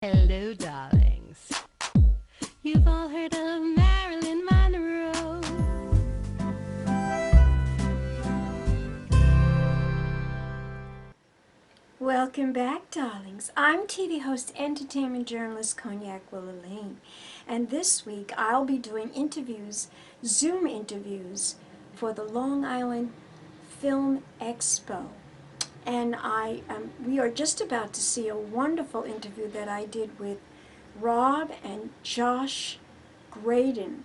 Hello, darlings. You've all heard of Marilyn Monroe. Welcome back, darlings. I'm TV host, entertainment journalist Cognac Wellerlane, and this week I'll be doing interviews, Zoom interviews, for the Long Island Film Expo. And we are just about to see a wonderful interview that I did with Rob and Josh Graydon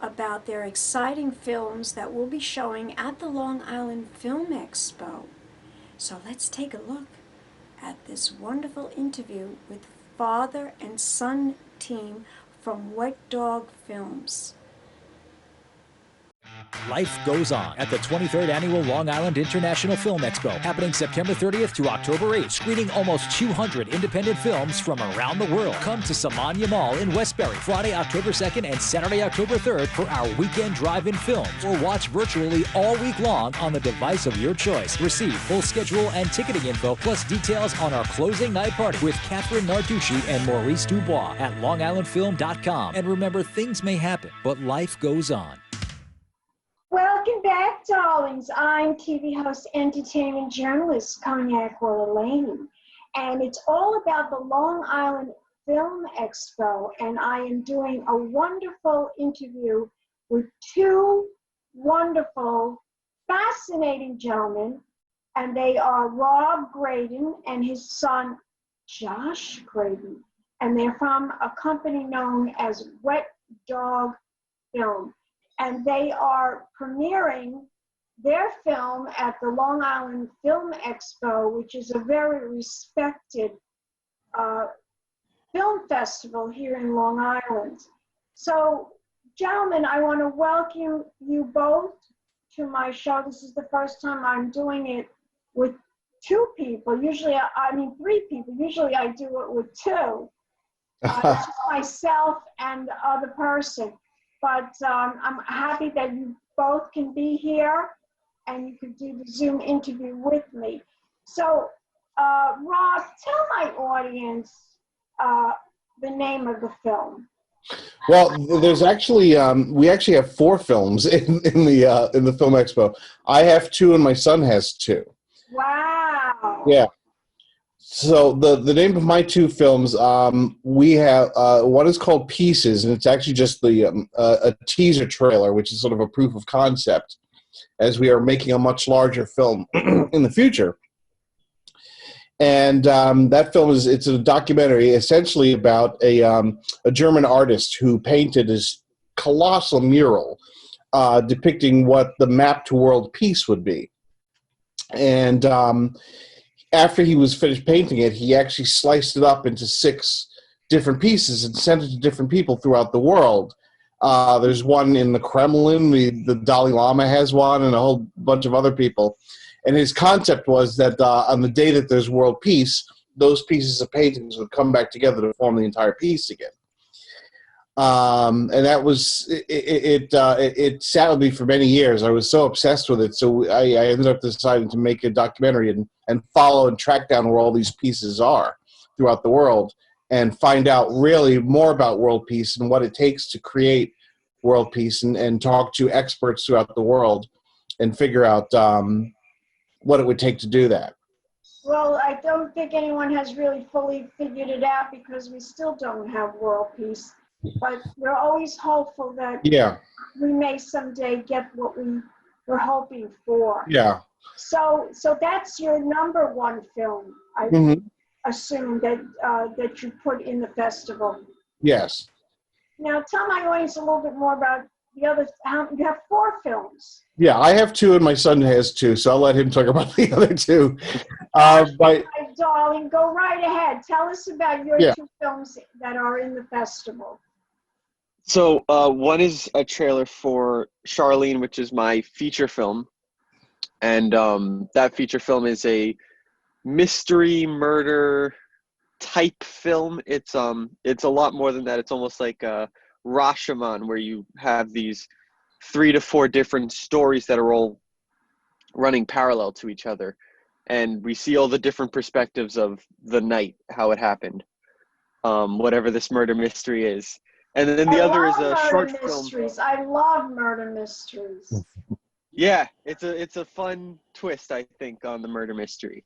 about their exciting films that will be showing at the Long Island Film Expo. So let's take a look at this wonderful interview with father and son team from Wet Dog Films. Life goes on at the 23rd Annual Long Island International Film Expo, happening September 30th to October 8th, screening almost 200 independent films from around the world. Come to Samania Mall in Westbury, Friday, October 2nd and Saturday, October 3rd for our weekend drive-in films, or watch virtually all week long on the device of your choice. Receive full schedule and ticketing info, plus details on our closing night party with Catherine Narducci and Maurice Dubois at longislandfilm.com. And remember, things may happen, but life goes on. Welcome back, darlings. I'm TV host, entertainment journalist Cognac Wellerlane, and it's all about the Long Island Film Expo, and I am doing a wonderful interview with two wonderful, fascinating gentlemen, and they are Rob Graydon and his son, Josh Graydon, and they're from a company known as Wet Dog Film. And they are premiering their film at the Long Island Film Expo, which is a very respected film festival here in Long Island. So, gentlemen, I want to welcome you both to my show. This is the first time I'm doing it with two people. Usually, three people. Usually I do it with two. It's just myself and the other person. But I'm happy that you both can be here and you can do the Zoom interview with me. So, Rob, tell my audience the name of the film. Well, there's actually we actually have four films in the Film Expo. I have two, and my son has two. Wow. Yeah. So the name of my two films, we have one is called Pieces, and it's actually just a teaser trailer, which is sort of a proof of concept, as we are making a much larger film in the future. And that film it's a documentary essentially about a German artist who painted his colossal mural depicting what the map to world peace would be. And after he was finished painting it, he actually sliced it up into 6 different pieces and sent it to different people throughout the world. There's one in the Kremlin, the Dalai Lama has one, and a whole bunch of other people. And his concept was that on the day that there's world peace, those pieces of paintings would come back together to form the entire piece again. And that was it sat with me for many years. I was so obsessed with it, so I ended up deciding to make a documentary and follow and track down where all these pieces are throughout the world and find out really more about world peace and what it takes to create world peace, and talk to experts throughout the world and figure out what it would take to do that. Well, I don't think anyone has really fully figured it out because we still don't have world peace. But we're always hopeful that we may someday get what we're hoping for. Yeah. So that's your number one film, I assume, that you put in the festival. Yes. Now tell my audience a little bit more about the other. You have 4 films. Yeah, I have 2 and my son has 2, so I'll let him talk about the other 2. My darling, go right ahead. Tell us about your 2 films that are in the festival. So one is a trailer for Charlene, which is my feature film. And that feature film is a mystery murder type film. It's a lot more than that. It's almost like a Rashomon, where you have these 3 to 4 different stories that are all running parallel to each other. And we see all the different perspectives of the night, how it happened. whatever this murder mystery is. And then the other is a short film. I love murder mysteries. Yeah, it's a fun twist, I think, on the murder mystery.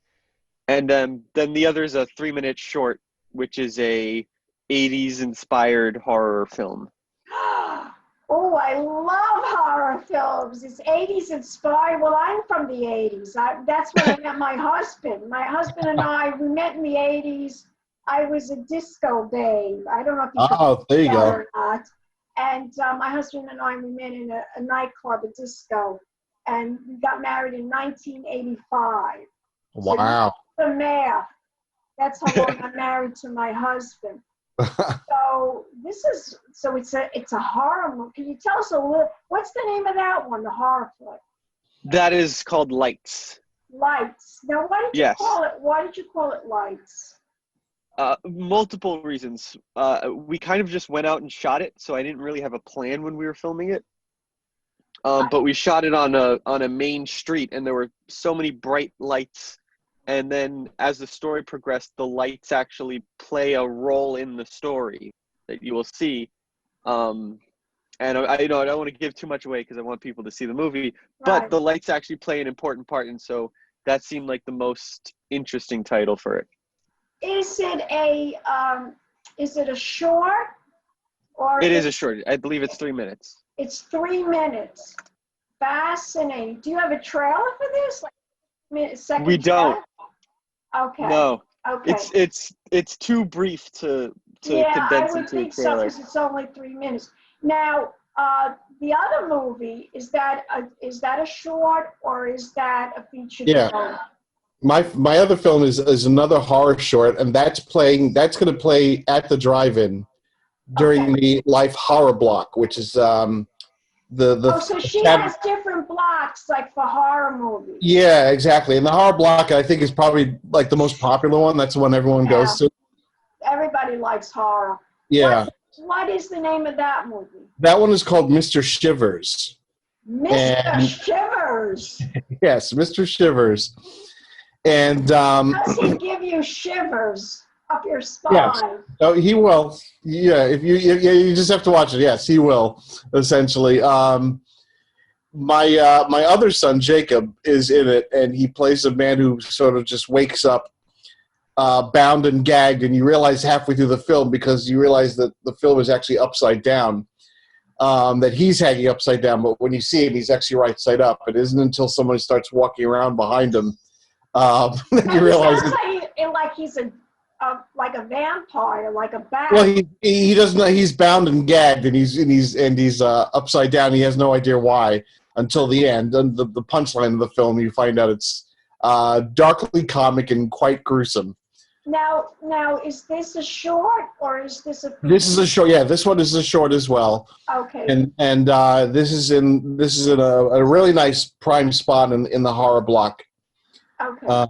And then the other is a 3-minute short, which is a 80s inspired horror film. Oh, I love horror films. It's 80s inspired. Well, I'm from the 80s. That's when I met my husband. My husband and we met in the 80s. I was a disco babe. I don't know if you there you go. or not. And my husband and we met in a nightclub, a disco, and we got married in 1985. Wow. So the math. That's how long I'm married to my husband. So it's a horror movie. Can you tell us a little? What's the name of that one? The horror flick. That is called Lights. Lights. Now, why did you call it? Why did you call it Lights? Multiple reasons. We kind of just went out and shot it, so I didn't really have a plan when we were filming it. But we shot it on a main street, and there were so many bright lights. And then as the story progressed, the lights actually play a role in the story that you will see. And I don't want to give too much away because I want people to see the movie, but the lights actually play an important part. And so that seemed like the most interesting title for it. Is it a short? Or it is a short. I believe it's 3 minutes. It's 3 minutes. Fascinating. Do you have a trailer for this? We don't. Okay. No. Okay. It's too brief to condense into a trailer. Yeah, I would think so because it's only 3 minutes. Now, the other movie, is that a short or is that a feature film? My other film is another horror short, and that's going to play at the drive-in during the Life Horror Block, which is so she has different blocks, like for horror movies. Yeah, exactly. And the horror block, I think, is probably like the most popular one. That's the one everyone goes to. Everybody likes horror. Yeah. What is the name of that movie? That one is called Mr. Shivers. Mr. Shivers. Yes, Mr. Shivers. And does he give you shivers up your spine? Yes. Oh, he will. Yeah, if you just have to watch it. Yes, he will. Essentially, my other son Jacob is in it, and he plays a man who sort of just wakes up bound and gagged, and you realize halfway through the film, because you realize that the film is actually upside down, that he's hanging upside down, but when you see him, he's actually right side up. It isn't until somebody starts walking around behind him that you realize. Like he's like a vampire, like a bat. Well, he doesn't know. He's bound and gagged, and he's upside down. He has no idea why until the end. And the punchline of the film, you find out it's darkly comic and quite gruesome. Now, is this a short or is this a? This is a short. Yeah, this one is a short as well. Okay. And this is in a really nice prime spot in the horror block. Okay.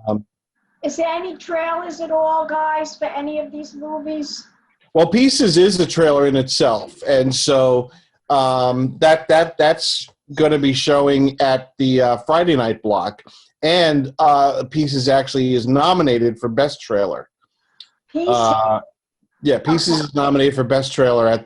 Is there any trailers at all, guys, for any of these movies? Well, Pieces is a trailer in itself, and so that's going to be showing at the Friday night block. And Pieces actually is nominated for Best Trailer. Pieces is nominated for Best Trailer at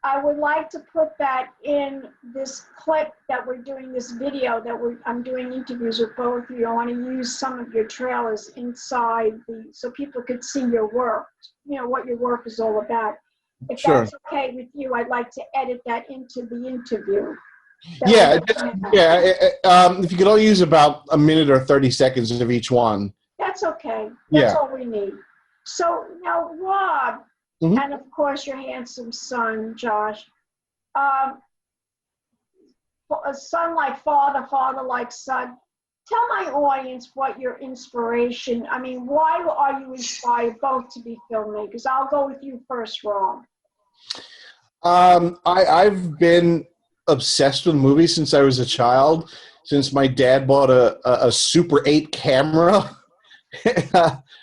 I would like to put that in this clip that we're doing, this video that I'm doing interviews with both of you. I want to use some of your trailers inside so people could see your work, what your work is all about. If that's okay with you, I'd like to edit that into the interview. If you could all use about a minute or 30 seconds of each one. That's okay. That's all we need. So now, Rob, and of course your handsome son, Josh, a son like father, father like son. Tell my audience what your inspiration, why are you inspired both to be filmmakers? I'll go with you first, Rob. I've been obsessed with movies since I was a child, since my dad bought a Super 8 camera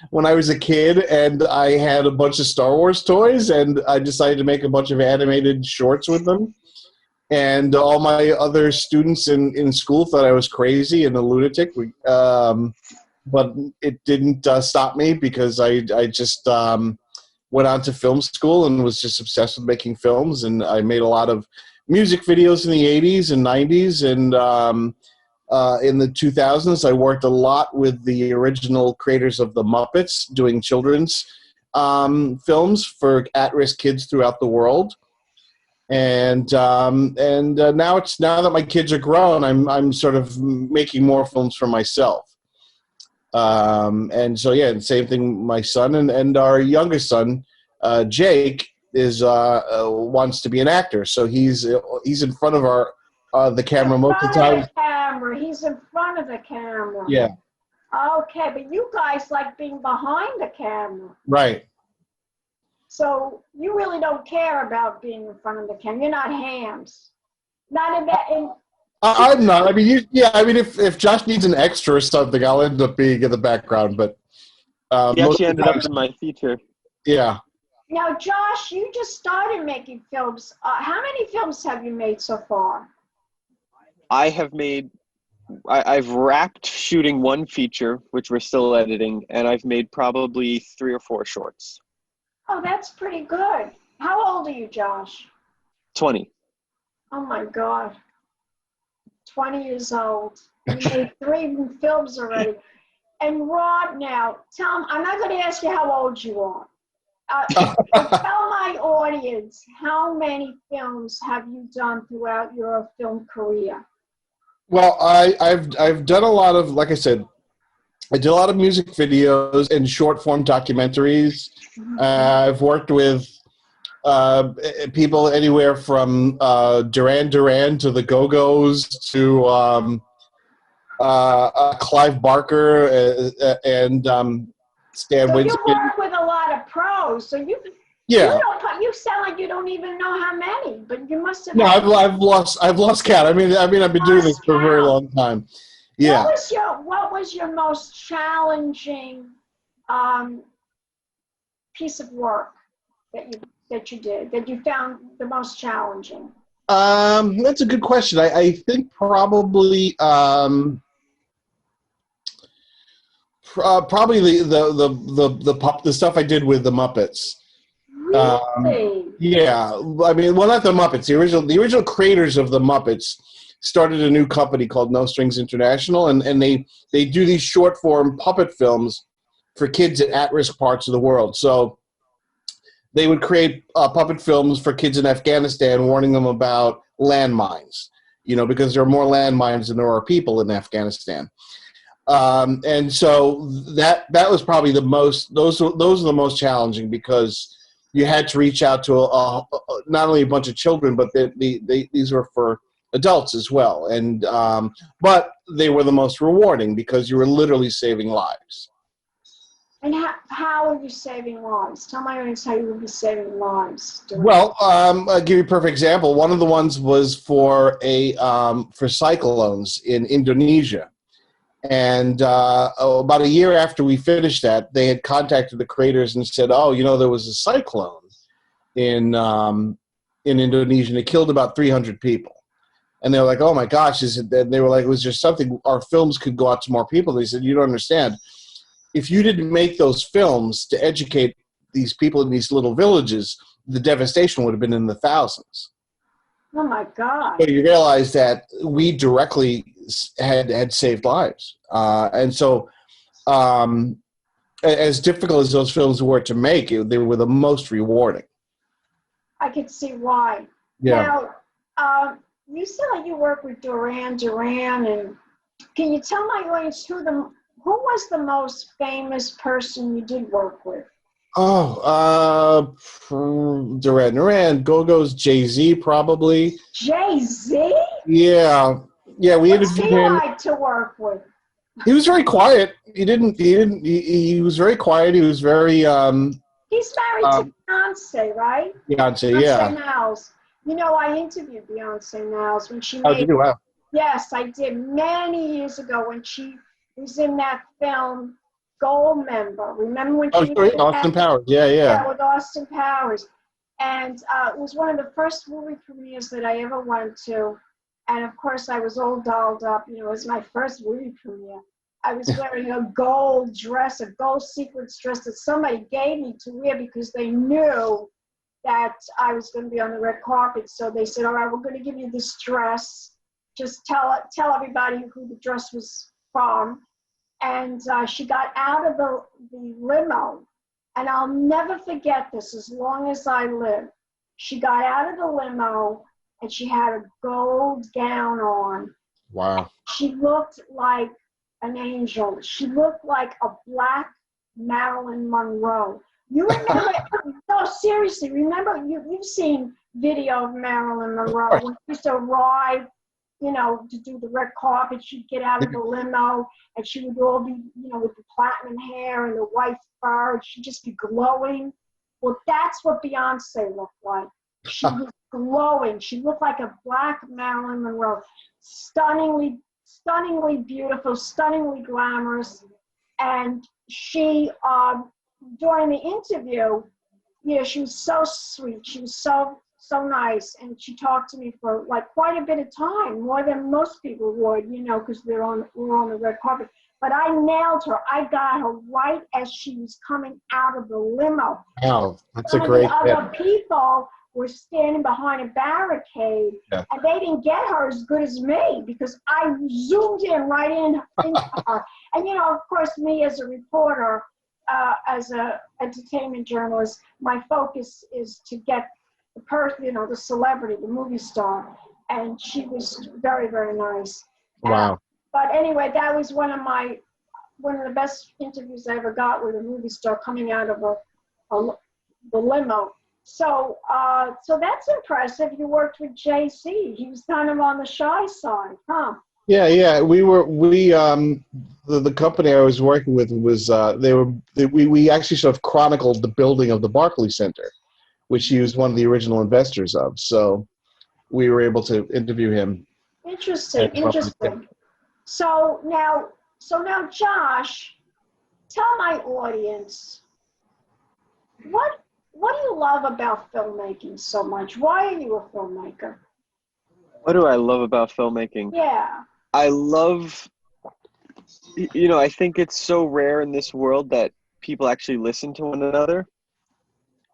when I was a kid, and I had a bunch of Star Wars toys, and I decided to make a bunch of animated shorts with them. And all my other students in school thought I was crazy and a lunatic. but it didn't stop me because I just went on to film school and was just obsessed with making films. And I made a lot of music videos in the 80s and 90s. And in the 2000s, I worked a lot with the original creators of the Muppets doing children's films for at-risk kids throughout the world. And now that my kids are grown, I'm sort of making more films for myself. And so, yeah, and same thing, my son and our youngest son, Jake, is wants to be an actor. So he's in front of the camera most of the time. He's in front of the camera. Yeah. Okay, but you guys like being behind the camera. Right. So you really don't care about being in front of the camera. You're not hams. Not in that. I'm not. I mean, if Josh needs an extra or something, I'll end up being in the background. But he actually ended up in my feature. Yeah. Now, Josh, you just started making films. How many films have you made so far? I've wrapped shooting one feature, which we're still editing, and I've made probably 3 or 4 shorts. Oh, that's pretty good. How old are you, Josh? 20. Oh, my God. 20 years old. You made 3 films already. And Rod, now, tell him, I'm not going to ask you how old you are. Tell my audience, how many films have you done throughout your film career? Well, I've done a lot of, like I said, I did a lot of music videos and short form documentaries. I've worked with people anywhere from Duran Duran to the Go-Go's to Clive Barker and Stan Winston. So you work with a lot of pros. So you sound like you don't even know how many, but you must have. No, I've lost count. I mean, I've been doing this for a very long time. Yeah. What was your most challenging piece of work that you found the most challenging? That's a good question. I think probably probably the stuff I did with the Muppets. Really? Yeah, I mean, well, not the Muppets. The original creators of the Muppets started a new company called No Strings International, and they do these short form puppet films for kids in at-risk parts of the world. So they would create puppet films for kids in Afghanistan, warning them about landmines, because there are more landmines than there are people in Afghanistan. And so that was probably the most. Those are the most challenging because you had to reach out to not only a bunch of children, but these were for adults as well. And but they were the most rewarding because you were literally saving lives. And how are you saving lives? Tell my audience how you would be saving lives. Well, I'll give you a perfect example. One of the ones was for cyclones in Indonesia. And about a year after we finished that, they had contacted the creators and said, "Oh, there was a cyclone in Indonesia, and it killed about 300 people." And they were like, "Oh my gosh!" And they were like, "Was there something our films could go out to more people?" They said, "You don't understand. If you didn't make those films to educate these people in these little villages, the devastation would have been in the thousands." Oh my God! So you realize that we directly had saved lives, and so as difficult as those films were to make, they were the most rewarding. I could see why. Yeah. Now, you said that you work with Duran Duran, and can you tell my audience who was the most famous person you did work with? Oh, Duran Duran, Go-Go's, Jay-Z probably. Jay-Z? Yeah. We interviewed him. What's he like to work with? He was very quiet. He was very quiet. He was very He's married to Beyonce, right? Beyonce, yeah. Beyonce Niles. I interviewed Beyonce Niles when she Oh, did you? Wow. Yes, I did many years ago when she was in that film Gold Member. Remember when she was Austin Powers? Yeah, with Austin Powers. And it was one of the first movie premieres that I ever went to. And of course, I was all dolled up. It was my first movie premiere. I was wearing a gold dress, a gold sequins dress that somebody gave me to wear because they knew that I was going to be on the red carpet. So they said, all right, we're going to give you this dress. Just tell everybody who the dress was from. And she got out of the limo. And I'll never forget this as long as I live. She got out of the limo and she had a gold gown on. Wow. She looked like an angel. She looked like a black Marilyn Monroe. You remember, no, seriously, remember, you've seen video of Marilyn Monroe when she used to arrive, you know, to do the red carpet. She'd get out of the limo and she would all be, you know, with the platinum hair and the white fur. And she'd just be glowing. Well, that's what Beyonce looked like. She was glowing. She looked like a black Marilyn Monroe. Stunningly beautiful, stunningly glamorous. And she, during the interview, you know, she was so sweet. She was so nice. And she talked to me for like quite a bit of time, more than most people would, you know, because we're on the red carpet. But I nailed her. I got her right as she was coming out of the limo. Wow, that's a Some great of the other people were standing behind a barricade, yeah. and they didn't get her as good as me because I zoomed in right into her. And, you know, of course, me as a reporter, as an entertainment journalist, my focus is to get the person, you know, the celebrity, the movie star. And she was very, very nice. Wow. But anyway, that was one of the best interviews I ever got with a movie star coming out of the limo. So that's impressive. You worked with JC. He was kind of on the shy side, huh? Yeah. The company I was working with was we actually sort of chronicled the building of the Barclays Center, which he was one of the original investors of. So we were able to interview him. Interesting. So now, Josh, tell my audience, what do you love about filmmaking so much? Why are you a filmmaker? What do I love about filmmaking? Yeah. I love, you know, I think it's so rare in this world that people actually listen to one another.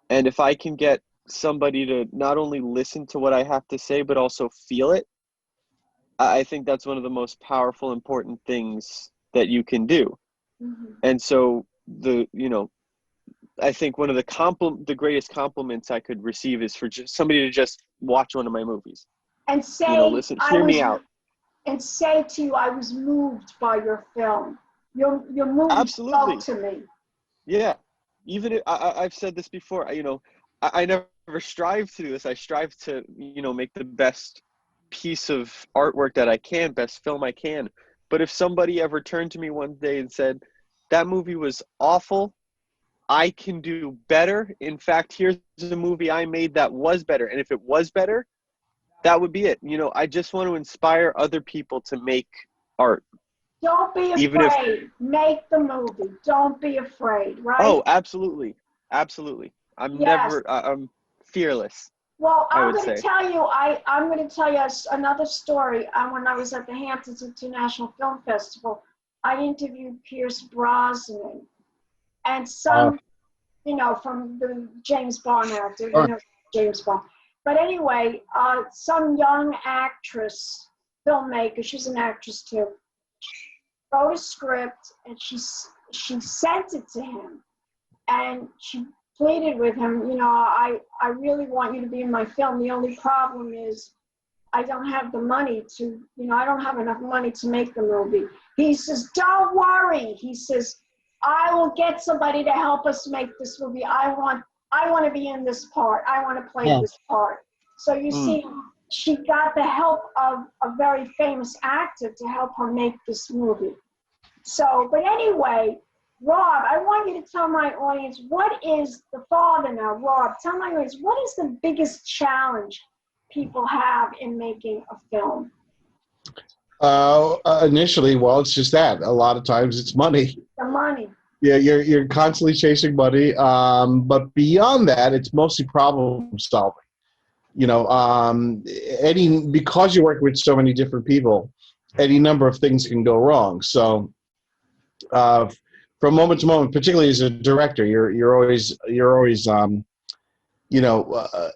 And if I can get somebody to not only listen to what I have to say, but also feel it, I think that's one of the most powerful, important things that you can do. Mm-hmm. And so I think one of the greatest compliments I could receive is for just somebody to just watch one of my movies. And say, you know, listen, hear me out. And say to you, I was moved by your film. Your movie Absolutely. spoke to me. Yeah. Even if, I've said this before, you know, I never strive to do this. I strive to, you know, make the best piece of artwork that I can, best film I can. But if somebody ever turned to me one day and said, that movie was awful, I can do better. In fact, here's a movie I made that was better. And if it was better, that would be it. You know, I just want to inspire other people to make art. Don't be afraid. Make the movie. Don't be afraid, right? Oh, absolutely. Absolutely. I'm fearless. Well, I'm going to tell you another story. When I was at the Hamptons International Film Festival, I interviewed Pierce Brosnan and some, you know, from the James Bond actor, you know, James Bond. But anyway, some young actress, filmmaker, she's an actress too, wrote a script and she sent it to him. And she pleaded with him, you know, I really want you to be in my film. The only problem is I don't have the money to, you know, I don't have enough money to make the movie. He says, don't worry. He says, I will get somebody to help us make this movie. I want to be in this part. I want to play this part. So you see, she got the help of a very famous actor to help her make this movie. So, but anyway, Rob, I want you to tell my audience, what is the father now, Rob, tell my audience, what is the biggest challenge people have in making a film? Initially, well, it's just that. A lot of times it's money. The money. Yeah, you're constantly chasing money. But beyond that, it's mostly problem solving. You know, because you work with so many different people, any number of things can go wrong. So from moment to moment, particularly as a director, you're always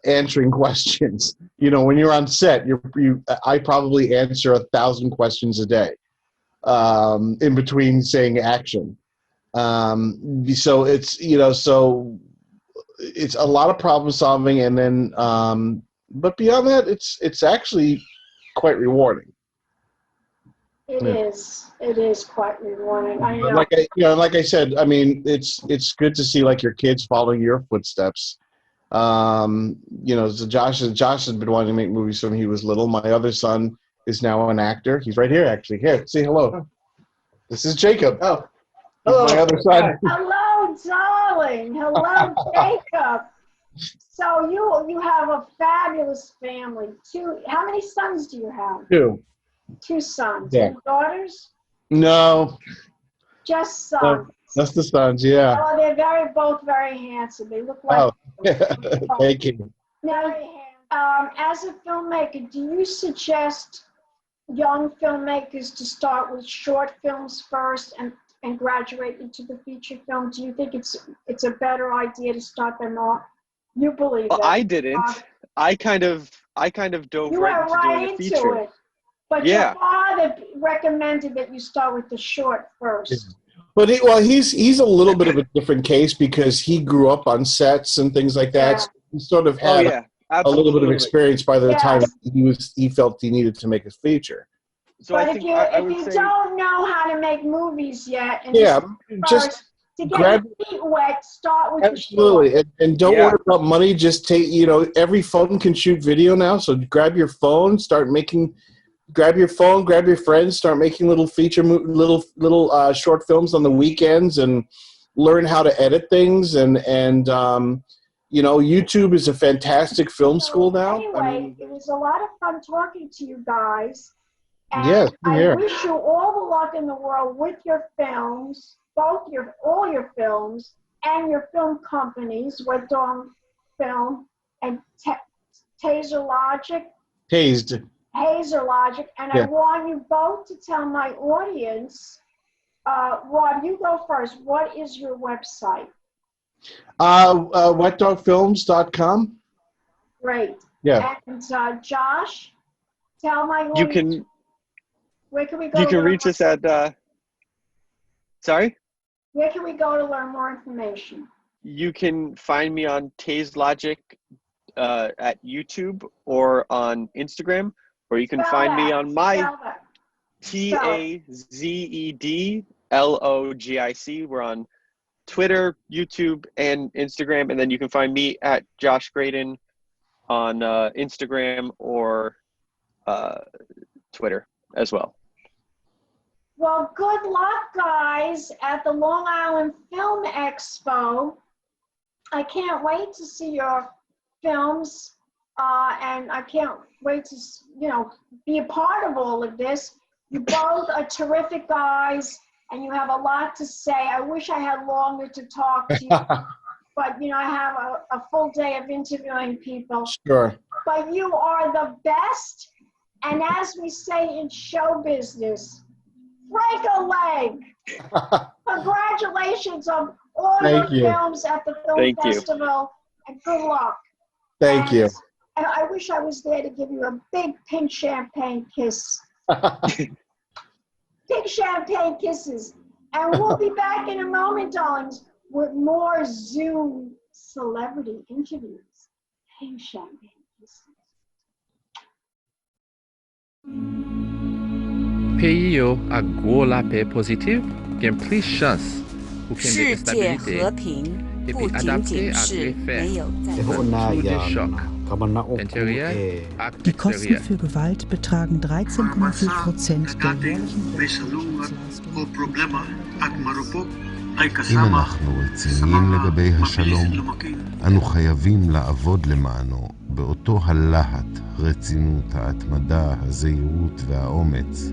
answering questions. When you're on set, I probably answer 1,000 questions a day, in between saying action. So it's a lot of problem solving, and then, but beyond that, it's actually quite rewarding. It is. It is quite rewarding. I know. Like I said, I mean, it's good to see like your kids following your footsteps. So Josh has been wanting to make movies from he was little. My other son is now an actor. He's right here, actually. Here, say hello. This is Jacob. Oh, hello, my other son. Hello, darling. Hello, Jacob. So you have a fabulous family. How many sons do you have? Two. 2 sons. Yeah. And daughters? No. Just sons. That's the sons, yeah. Oh, they're both very handsome. They look like. Oh, thank you. Now, as a filmmaker, do you suggest young filmmakers to start with short films first and graduate into the feature film? Do you think it's a better idea to start them off? You believe that? I didn't. I kind of dove right into doing a feature. It. But your father recommended that you start with the short first. But he's a little bit of a different case because he grew up on sets and things like that. Yeah. So he sort of had a little bit of experience by the time he felt he needed to make a feature. So but if you don't know how to make movies yet, and just to get your feet wet, start with absolutely, and don't worry about money. Just take every phone can shoot video now, so grab your phone, grab your phone, grab your friends, start making little short films on the weekends, and learn how to edit things. And YouTube is a fantastic film school now. Anyway, it was a lot of fun talking to you guys. And yes, I wish you all the luck in the world with your films, all your films, and your film companies, Wet Dog Film and Taser Logic. Hazer Logic, and I want you both to tell my audience, Rob, you go first. What is your website? Wetdogfilms.com. Great. Yeah. And Josh, tell my audience. Where can we go? You can reach us at. Sorry. Where can we go to learn more information? You can find me on Taze Logic at YouTube or on Instagram. Or you can find me on my TAZEDLOGIC. We're on Twitter, YouTube, and Instagram. And then you can find me at Josh Graydon on Instagram or Twitter as well. Well, good luck, guys, at the Long Island Film Expo. I can't wait to see your films. And I can't wait to, be a part of all of this. You both are terrific guys, and you have a lot to say. I wish I had longer to talk to you, but, I have a full day of interviewing people. Sure. But you are the best, and as we say in show business, break a leg. Congratulations on all your films at the film festival, and good luck. Thank you. And I wish I was there to give you a big pink champagne kiss. Big champagne kisses. And we'll be back in a moment, darlings, with more Zoom celebrity interviews. Pink champagne kisses. Pays yo a gros la paix positive, gen plus chance pour qu'il y ait de 世界 stabilité 和平 et 不 puis 仅 adapté 仅 à 是 l'effet 没有在 sous des chocs intérieurs et Die Kosten extérieurs. für Gewalt betragen 13,4% der jährlichen אם אנחנו רציניים לגבי השלום, אנו חייבים לעבוד למענו באותו הלהט, רצינות, ההתמדה, הזהירות והאומץ,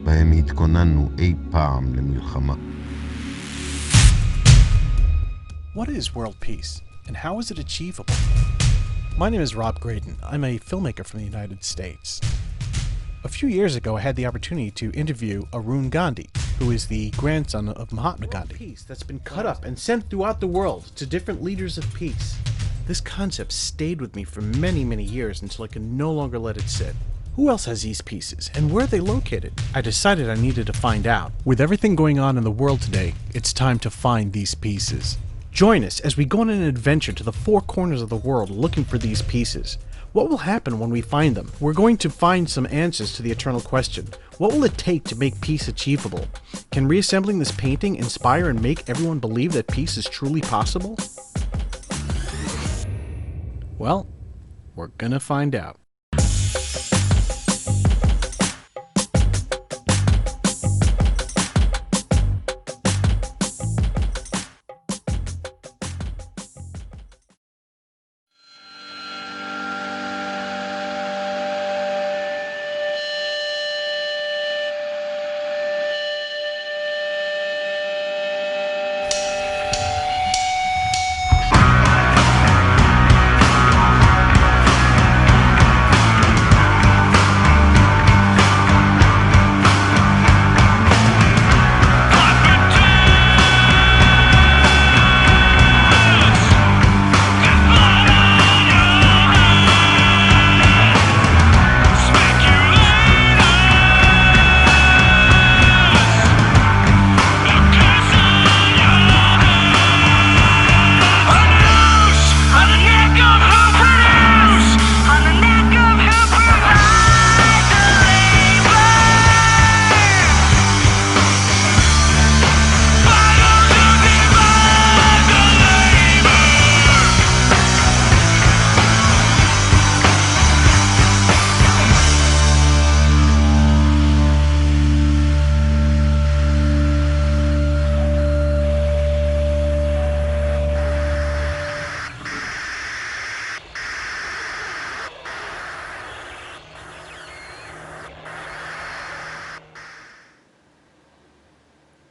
בהם התכוננו אי פעם למלחמה. What is world peace, and how is it achievable? My name is Rob Graydon. I'm a filmmaker from the United States. A few years ago, I had the opportunity to interview Arun Gandhi, who is the grandson of Mahatma Gandhi. Peace that's been cut up and sent throughout the world to different leaders of peace. This concept stayed with me for many, many years until I could no longer let it sit. Who else has these pieces, and where are they located? I decided I needed to find out. With everything going on in the world today, it's time to find these pieces. Join us as we go on an adventure to the four corners of the world looking for these pieces. What will happen when we find them? We're going to find some answers to the eternal question. What will it take to make peace achievable? Can reassembling this painting inspire and make everyone believe that peace is truly possible? Well, we're gonna find out.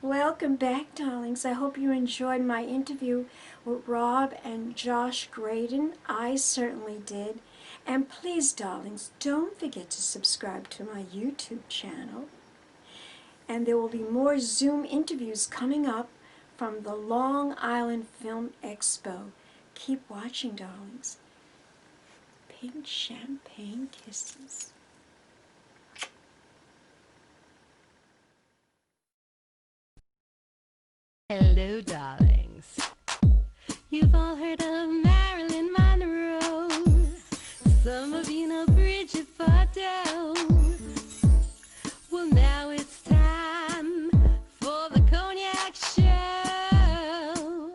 Welcome back, darlings. I hope you enjoyed my interview with Rob and Josh Graydon. I certainly did. And please, darlings, don't forget to subscribe to my YouTube channel. And there will be more Zoom interviews coming up from the Long Island Film Expo. Keep watching, darlings. Pink champagne kisses. Hello, darlings. You've all heard of Marilyn Monroe. Some of you know Bridget Bardot. Well, now it's time for the Cognac show.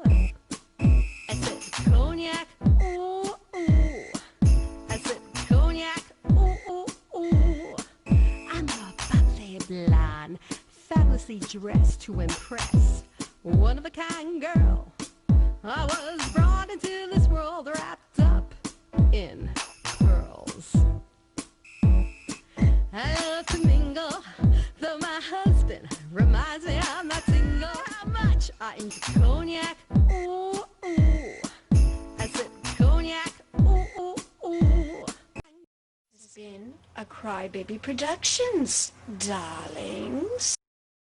I said Cognac, ooh, ooh. I said Cognac, ooh, ooh, ooh. I'm a bubbly blonde, fabulously dressed to impress. One of a kind girl. I was brought into this world wrapped up in pearls. I love to mingle, though my husband reminds me I'm not single. How much I enjoy cognac, ooh, ooh. I said cognac, ooh, ooh, ooh. This has been a Crybaby Productions, darlings.